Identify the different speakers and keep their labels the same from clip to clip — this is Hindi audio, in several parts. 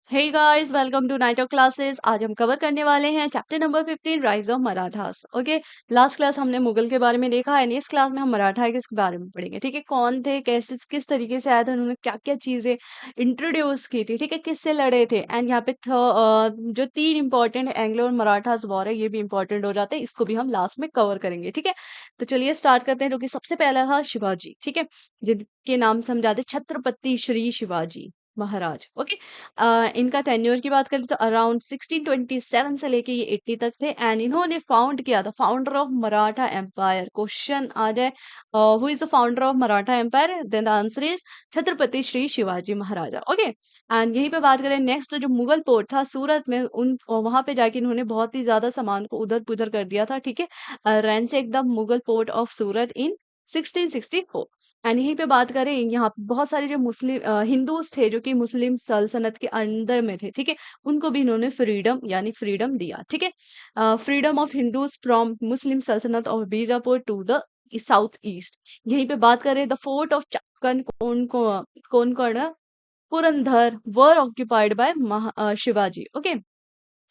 Speaker 1: Hey guys, welcome to night of classes. आज हम कवर करने वाले हैं chapter number 15 rise of Marathas. Okay, last class हमने मुगल के बारे में देखा है। इस क्लास में हम मराठा के बारे में पढ़ेंगे। ठीक है, कौन थे, कैसे, किस तरीके से आए थे, उन्होंने क्या क्या चीजें इंट्रोड्यूस की थी, ठीक है, किससे लड़े थे। एंड यहाँ पे जो तीन इंपॉर्टेंट एंग्लो और मराठास वॉर है, ये भी इंपॉर्टेंट हो जाते हैं। इसको भी हम लास्ट में कवर करेंगे। ठीक है, तो चलिए स्टार्ट करते हैं। जो कि सबसे पहला था शिवाजी, ठीक है, जिनके नाम से हम जाते हैं छत्रपति श्री शिवाजी महाराज। ओके, इनका टेन्योर की बात करें तो अराउंड 1627 से लेके ये 80 तक थे। एंड इन्होंने फाउंड किया था, founder of Maratha empire. Question आ जाए who is the founder of Maratha empire, then the answer is Chhatrapati Shri Shivaji Maharaja. Okay, and यहीं पे बात करें नेक्स्ट, जो मुगल पोर्ट था सूरत में, उन वहां पे जाके इन्होंने बहुत ही ज्यादा सामान को उधर पुधर कर दिया था। ठीक है, ransack the Mughal port of Surat in 1664। And यहीं पे बात करें, यहाँ पे बहुत सारे जो मुस्लिम हिंदूज थे जो कि मुस्लिम सल्तनत के अंडर में थे, ठीक है, उनको भी इन्होंने फ्रीडम यानी फ्रीडम दिया। ठीक है, freedom of Hindus from Muslim sultanate of Bijapur to the south east. यहीं पे बात करें द फोर्ट ऑफ चक्कन कौन Purandar were occupied by Shivaji. Okay,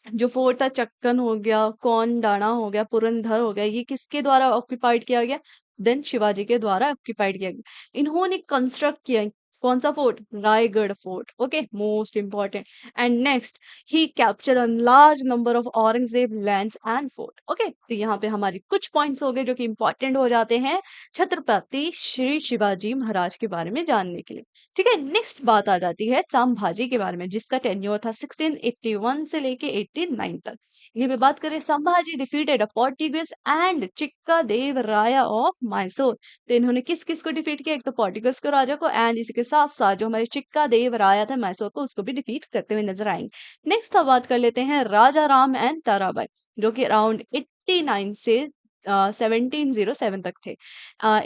Speaker 1: जो फोर्ट था चक्कन हो गया, कौंडाना हो गया, पुरंदर हो गया, ये किसके द्वारा ऑक्यूपाइड किया गया? देन शिवाजी के द्वारा ऑक्यूपाइड किया गया। इन्होंने कंस्ट्रक्ट किया कौन सा fort? Raigarh fort. Okay, most important. And next, he capture a large number of Aurangzeb lands and fort. Okay, तो यहाँ पे हमारे कुछ पॉइंट्स हो गए जो कि इंपॉर्टेंट हो जाते हैं छत्रपति श्री शिवाजी महाराज के बारे में जानने के लिए। ठीक है, नेक्स्ट बात आ जाती है संभाजी के बारे में, जिसका टेन्योर था 1681 से लेके 89 तक। ये भी बात करें, Sambhaji defeated a Portuguese and Chikka Deva Raya of Mysore. तो इन्होंने किस किस को डिफीट किया? एक तो पोर्टुगीज को राजा को, एंड इसी के साथ साथ जो हमारे चिक्का देव राया था मैसूर को, उसको भी डिफीट करते हुए नजर आएंगे। नेक्स्ट अब बात कर लेते हैं राजा राम एंड ताराबाई, जो कि अराउंड 89 से 1707 तक थे।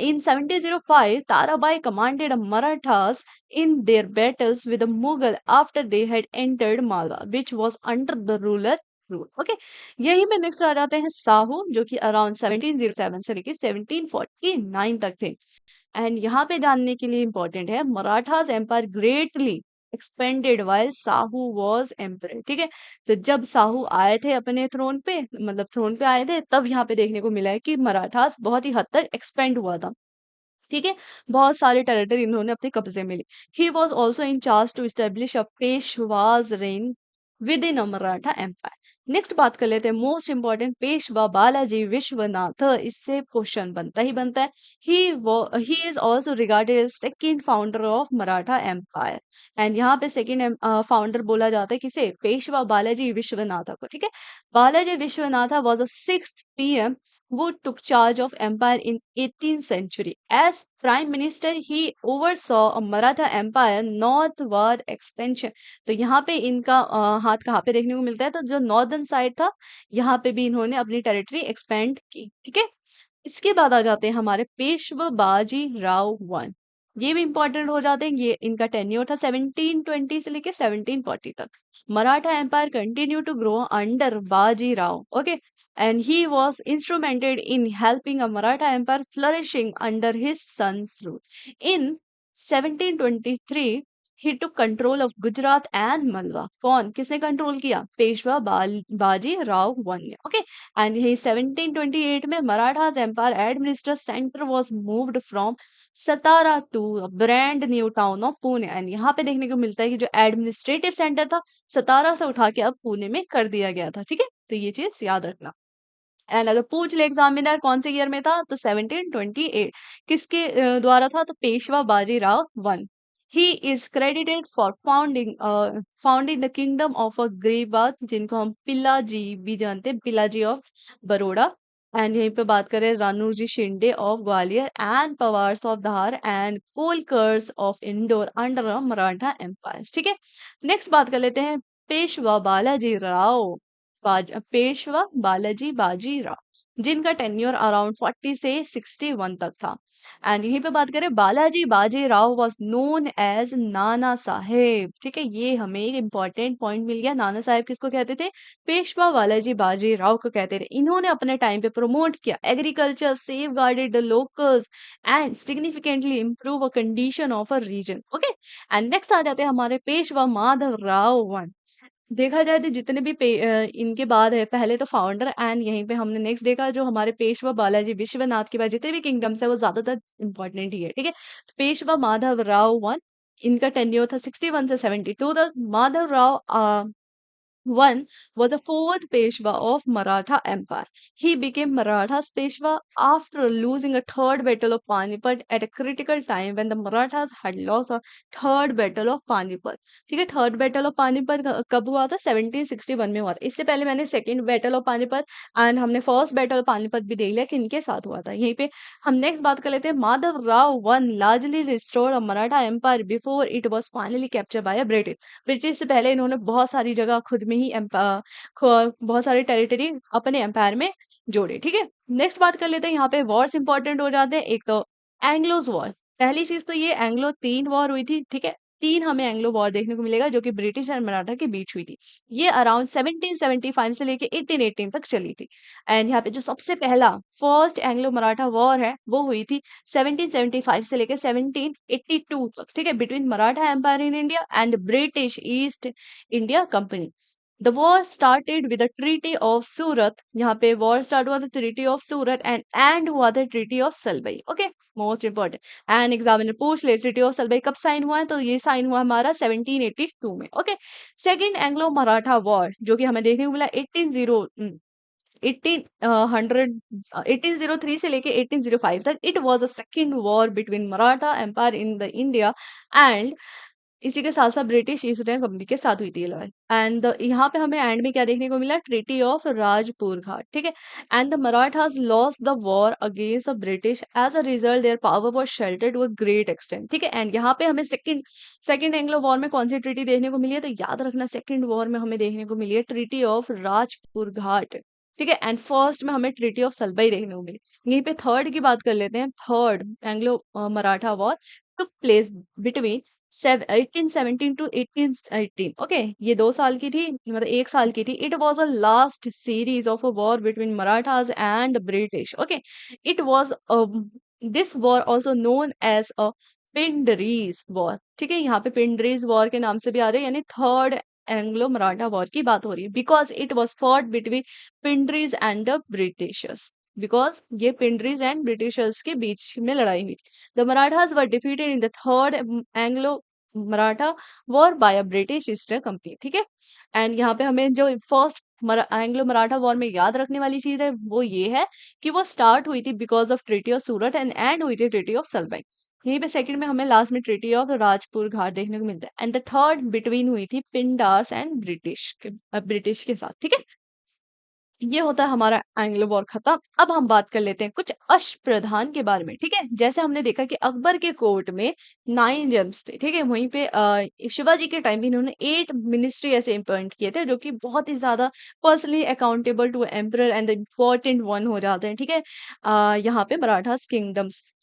Speaker 1: In 1705, Tarabai commanded Marathas in their battles with the Mughal after they had entered Malwa, which was under the ruler rule. Okay, यही में नेक्स्ट आ जाते हैं साहू, जो कि अराउंड 1707 से लेके 1749 तक थे। एंड यहाँ पे जानने के लिए इंपॉर्टेंट है, Marathas empire greatly expanded while Sahu was emperor. ठीक है, तो जब साहू आए थे अपने थ्रोन पे, मतलब थ्रोन पे आए थे, तब यहाँ पे देखने को मिला है कि मराठास बहुत ही हद तक एक्सपेंड हुआ था। ठीक है, बहुत सारे टेरिटरी इन्होंने अपने कब्जे में ली। He was also in charge to establish a Peshwas reign within Maratha empire. Next बात कर लेते हैं मोस्ट इंपॉर्टेंट, पेशवा बालाजी विश्वनाथ। इससे क्वेश्चन बनता ही बनता है। He is also regarded as second founder of Maratha empire. And यहाँ पे सेकेंड फाउंडर बोला जाता है किसे? पेशवा बालाजी विश्वनाथ को। ठीक है, Balaji Vishwanath was a sixth PM who took charge of empire in 18th century. As prime minister, he oversaw a Maratha empire northward expansion. तो यहाँ पे इनका हाथ कहाँ पे देखने को मिलता है? तो जो नॉर्दर्न साइड था, यहाँ पे भी इन्होंने अपनी टेरिटरी एक्सपेंड की। ठीक है, इसके बाद आ जाते हैं हमारे पेशवा बाजी राव वन। ये भी इंपॉर्टेंट हो जाते हैं। ये इनका टेन्योर था 1720 से लेके 1740 तक। Maratha empire continue to grow under Baji Rao. Okay, and he was instrumented in helping a Maratha empire flourishing under his son's rule. In 1723, he took control of Gujarat and Malwa. कौन किसने कंट्रोल किया? पेशवा बाजी राव वन ने। ओके, एंड यही 1728 में Marathas empire administrative centre was moved from Satara to brand new town of Pune. And यहाँ पे देखने को मिलता है कि जो एडमिनिस्ट्रेटिव सेंटर था, सतारा से उठा के अब पुणे में कर दिया गया था। ठीक है, तो ये चीज याद रखना। एंड अगर पूछ ले एग्जामिनर कौन से ईयर में था, तो 1728। किसके द्वारा था? तो Peshwa Bajirao one. He is credited for founding the kingdom of a ग्रीबाद, जिनको हम पिल्लाजी भी जानते हैं, पिल्लाजी ऑफ बरोड़ा। एंड यहीं पे बात करें Ranoji Shinde of Gwalior and Pawars of Dhar and Holkars of Indore under Maratha empire. ठीक है, नेक्स्ट बात कर लेते हैं पेशवा बालाजी राव पेशवा बालाजी बाजीराव। जिनका टेन्योर अराउंड 40 से 61 तक था। एंड यहीं पे बात करें, Balaji Bajirao was known as Nana Saheb. ठीक है, ये हमें एक इंपॉर्टेंट पॉइंट मिल गया। नाना साहेब किसको कहते थे? पेशवा बालाजी बाजीराव को कहते थे। इन्होंने अपने टाइम पे प्रमोट किया agriculture, safeguarded the locals and significantly improve a condition of a region. Okay, and next आ जाते हैं हमारे पेशवा माधव राव वन। देखा जाए तो जितने भी इनके बाद है, पहले तो फाउंडर, एंड यहीं पे हमने नेक्स्ट देखा जो हमारे पेशवा बालाजी विश्वनाथ के बाद जितने भी किंगडम्स है वो ज्यादातर इंपॉर्टेंट ही है। ठीक है, तो पेशवा माधव राव वन, इनका टेन्योर था 61 से 72 तक। Madhav Rao one was a fourth Peshwa of Maratha Empire. He became Maratha's Peshwa after losing a third battle of Panipat at a critical time when the Marathas had lost a third battle of Panipat. ठीक है, थर्ड बैटल ऑफ पानीपत कब हुआ था? 1761 में हुआ था। इससे पहले मैंने second battle of Panipat and हमने फर्स्ट बैटल ऑफ पानीपत भी देख लिया कि इनके साथ हुआ था। यहीं पे हम नेक्स्ट बात कर लेते हैं। Madhav Rao one largely restored a Maratha empire before it was finally captured by British. British से पहले इन्होंने बहुत सारी जगह खुद में ही बहुत सारे टेरिटरी अपने एम्पायर में जोड़े। ठीक है, नेक्स्ट बात कर लेते हैं। यहाँ पे वॉर्स इंपॉर्टेंट हो जाते हैं। एक तो एंग्लोज वॉर, पहली चीज तो ये एंग्लो तीन वॉर हुई थी। ठीक है, तीन हमें एंग्लो वॉर देखने को मिलेगा जो कि ब्रिटिश और मराठा के बीच हुई थी। ये अराउंड 1775 से लेके 1818 तक चली थी। एंड यहाँ पे जो सबसे पहला फर्स्ट एंग्लो मराठा वॉर है वो हुई थी 1775 से लेके 1782 तक। ठीक है, between Maratha empire in India and British East India Company. The war started with the treaty of Surat. यहाँ पे वॉर स्टार्ट हुआ था ट्रीटी ऑफ सूरत एंड हुआ था treaty of Salbai. Okay, most important and examiner पूछ ले ट्रीटी ऑफ सलबई कब साइन हुआ है, तो ये साइन हुआ हमारा 1782 में। Okay, second Anglo Maratha war जो कि हमें देखने को मिला 1803 से लेके 1805 तक। It was a second war between Maratha empire in the India and इसी के साथ साथ ब्रिटिश ईस्ट इंडिया कंपनी के साथ हुई थी ये लड़ाई। एंड यहाँ पे हमें एंड में क्या देखने को मिला? Treaty of Rajpur Ghat. ठीक है, and the Marathas lost the war against the British, as a result their power was sheltered to a great extent. ठीक है, एंड यहाँ पे हमें सेकंड एंग्लो वॉर में कौन सी ट्रीटी देखने को मिली है? तो याद रखना, सेकंड वॉर में हमें देखने को मिली है ट्रीटी ऑफ राजपुर घाट। ठीक है, एंड फर्स्ट में हमें ट्रीटी ऑफ सलबई देखने को मिली। यहीं पे थर्ड की बात कर लेते हैं। Third Anglo Maratha war took place between 1817 to 1818। Okay, ये 2 साल की थी, मतलब 1 साल की थी। It was a last series of a war between Marathas and British. Okay, it was this war also known as a Pindaris war. ठीक है, यहाँ पे पिंडरीज वॉर के नाम से भी आ रही है, यानी थर्ड एंग्लो मराठा वॉर की बात हो रही है, because it was fought between Pindaris and the Britishers. Because ये पिंडरीज एंड ब्रिटिशर्स के बीच में लड़ाई हुई। The Marathas were defeated in the third Anglo-Maratha War by a British East India Company। ठीक है, एंड यहाँ पे हमें जो फर्स्ट एंग्लो मराठा वॉर में याद रखने वाली चीज है वो ये है कि वो स्टार्ट हुई थी because of treaty of Surat and हुई थी ट्रीटी ऑफ सलबाई। यहीं पे सेकंड में हमें लास्ट में ट्रीटी ऑफ राजपुर घाट देखने को मिलता है। एंड द थर्ड बिटवीन हुई थी पिंडार्स एंड ब्रिटिश के साथ। ठीक है, ये होता है हमारा एंग्लो वॉर खत्म। अब हम बात कर लेते हैं कुछ अष्टप्रधान के बारे में। ठीक है, जैसे हमने देखा कि अकबर के कोर्ट में 9 जेम्स थे। ठीक है, वहीं पे शिवाजी के टाइम भी इन्होंने 8 मिनिस्ट्री ऐसे अपॉइंट किए थे जो कि बहुत ही ज्यादा personally accountable to emperor and the important one हो जाते हैं। ठीक है, यहाँ पे मराठास किंगडम्स,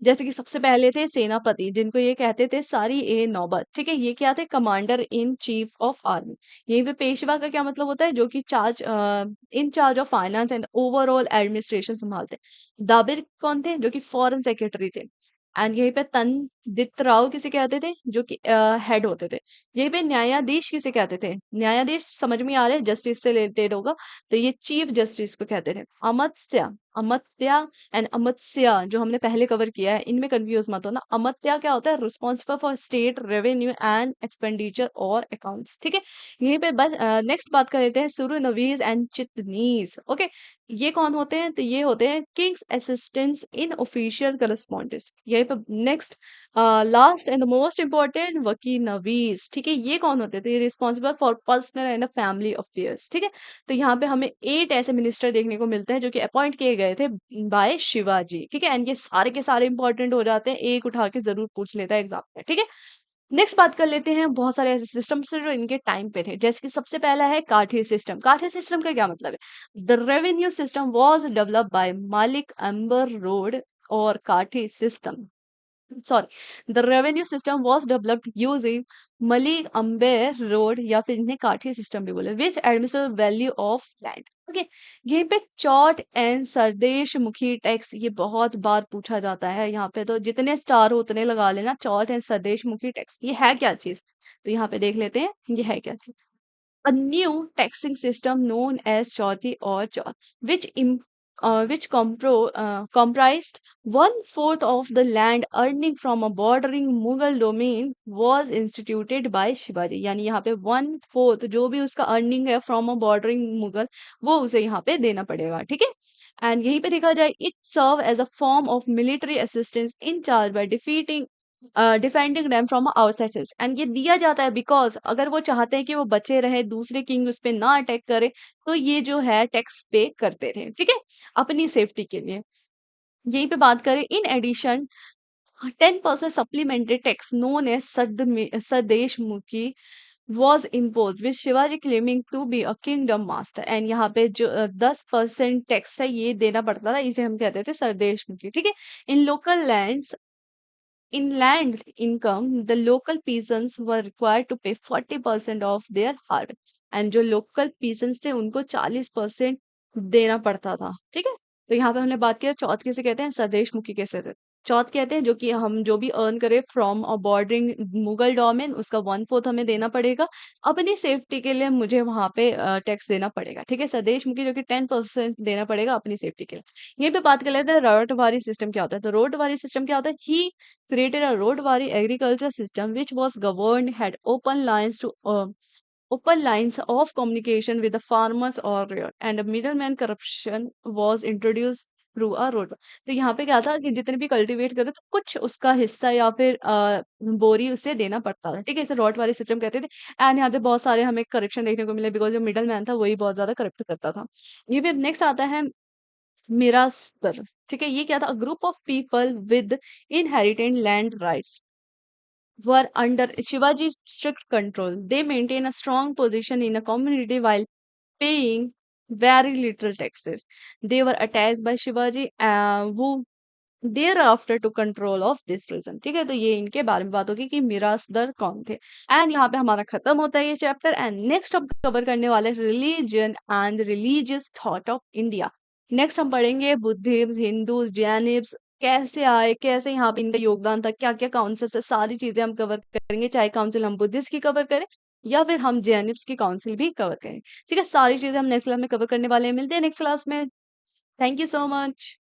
Speaker 1: जैसे कि सबसे पहले थे सेनापति जिनको ये कहते थे सारी ए नौबत। ठीक है, ये क्या थे? Commander in chief of army. यहीं पे पेशवा का क्या मतलब होता है? जो कि in charge of finance and overall administration संभालते हैं। दाबिर कौन थे? जो कि फॉरेन सेक्रेटरी थे। एंड यहीं पे तनदित राव किसे कहते थे? जो कि हेड होते थे। यहीं पे न्यायाधीश किसे कहते थे? न्यायाधीश समझ में आ रहे हैं, जस्टिस से रिलेटेड होगा, तो ये चीफ जस्टिस को कहते थे। अमत्स्य, अमत्या एंड अमत्स्य जो हमने पहले कवर किया है, इनमें कंफ्यूज मत होना। अमत्या क्या होता है? Responsible for state revenue and expenditure और अकाउंट्स। ठीक है, यहीं पे बस नेक्स्ट बात कर लेते हैं सुरुनवीज एंड चितनीस। ओके, ये कौन होते हैं? तो ये होते हैं किंग्स असिस्टेंट्स इन ऑफिशियल करस्पॉन्डेंस। यहीं पे next last and most important वकील नवीज। ठीक है, ये कौन होते थे? Responsible for personal and family affairs. ठीक है, तो यहाँ पे हमें 8 ऐसे मिनिस्टर देखने को मिलते हैं जो कि अपॉइंट किए गए थे बाय शिवाजी। ठीक है, एंड ये सारे के सारे इंपॉर्टेंट हो जाते हैं, एक उठा के जरूर पूछ लेता है एग्जाम में। ठीक है, नेक्स्ट बात कर लेते हैं बहुत सारे ऐसे सिस्टम्स हैं जो इनके टाइम पे थे, जैसे कि सबसे पहला है काठी सिस्टम। काठी सिस्टम का क्या मतलब है? The revenue system was developed by Malik Ambar road और Kathi system, sorry, the revenue system was developed using Malik Ambar road, या फिर इन्हें काठी सिस्टम भी बोले, which administer value of land. Okay, यहीं पे चौट एंड सरदेश मुखी टैक्स, ये बहुत बार पूछा जाता है, यहाँ पे तो जितने स्टार हो उतने लगा लेना। चौट एंड सरदेश मुखी टैक्स ये है क्या चीज, तो यहाँ पे देख लेते हैं ये है क्या चीज। A new taxing system known as Chauthi or Chaur, which comprised one fourth of the land earning from a bordering Mughal domain, was instituted by Shivaji। यानी यहाँ पे वन फोर्थ जो भी उसका अर्निंग है फ्रॉम अ बॉर्डरिंग मुगल, वो उसे यहाँ पे देना पड़ेगा, ठीक है। एंड यहीं पे देखा जाए, it serve as a form of military assistance in charge by defending them from outsiders. And ये दिया जाता है बिकॉज अगर वो चाहते हैं कि वो बचे रहे, दूसरे किंग उस पे ना अटैक करे, तो ये जो है टैक्स पे करते थे, ठीक है, अपनी सेफ्टी के लिए। यहीं पे बात करें, in addition 10% supplementary tax known as Sardeshmukhi was imposed with Shivaji claiming to be a kingdom master। And यहाँ पे जो 10% टैक्स है ये देना पड़ता था, इसे हम कहते थे सरदेश मुखी, ठीक है। In local lands, in land income, the local peasants were required to pay 40% of their harvest। And जो लोकल पीसन्स थे उनको 40% देना पड़ता था, ठीक है। तो यहाँ पे हमने बात किया चौथ किसे कहते हैं, स्वदेश मुखी कैसे थे। चौथ कहते हैं जो कि हम जो भी अर्न करें from a bordering Mughal domain, उसका वन फोर्थ हमें देना पड़ेगा, अपनी सेफ्टी के लिए मुझे वहां पे टैक्स देना पड़ेगा, ठीक है। स्वदेश मुखी जो कि 10% देना पड़ेगा अपनी सेफ्टी के लिए। यहीं पे बात कर लेते हैं रोडवारी सिस्टम क्या होता है। तो रोडवारी सिस्टम क्या होता है, ही created a roadway agriculture system which was governed, had open lines of communication with the farmers or and a middleman corruption was introduced through a road। तो यहाँ पे क्या था कि जितने भी कल्टीवेट करते तो कुछ उसका हिस्सा या फिर बोरी उसे देना पड़ता था, ठीक है, इसे रॉट वाली सिस्टम कहते थे। एंड यहाँ पे बहुत सारे हमें करप्शन देखने को मिले बिकॉज जो मिडल मैन था वही बहुत ज्यादा करप्ट करता था। ये भी नेक्स्ट आता है मिरास्तर, ठीक है, ये क्या था, a group of people with inherited land rights were under Shivaji's strict control। They maintain a strong position in a community while paying very little taxes। They were attacked by Shivaji, who thereafter to control of this region। ठीक है, तो ये इनके बारे में बात होगी कि मिरासदार कौन थे। एंड यहाँ पे हमारा खत्म होता है ये चैप्टर। एंड नेक्स्ट हम कवर करने वाले religion and religious thought of India. Next हम पढ़ेंगे बुद्धिज्म, हिंदू, जैनिज्म कैसे आए, कैसे यहाँ पे इनका योगदान था, क्या क्या काउंसिल है, सारी चीजें हम कवर करेंगे, चाहे काउंसिल हम बुद्धिस्ट की कवर करें या फिर हम जैनिज्म की काउंसिल भी कवर करें, ठीक है। सारी चीजें हम नेक्स्ट क्लास में कवर करने वाले हैं। मिलते हैं नेक्स्ट क्लास में। Thank you so much.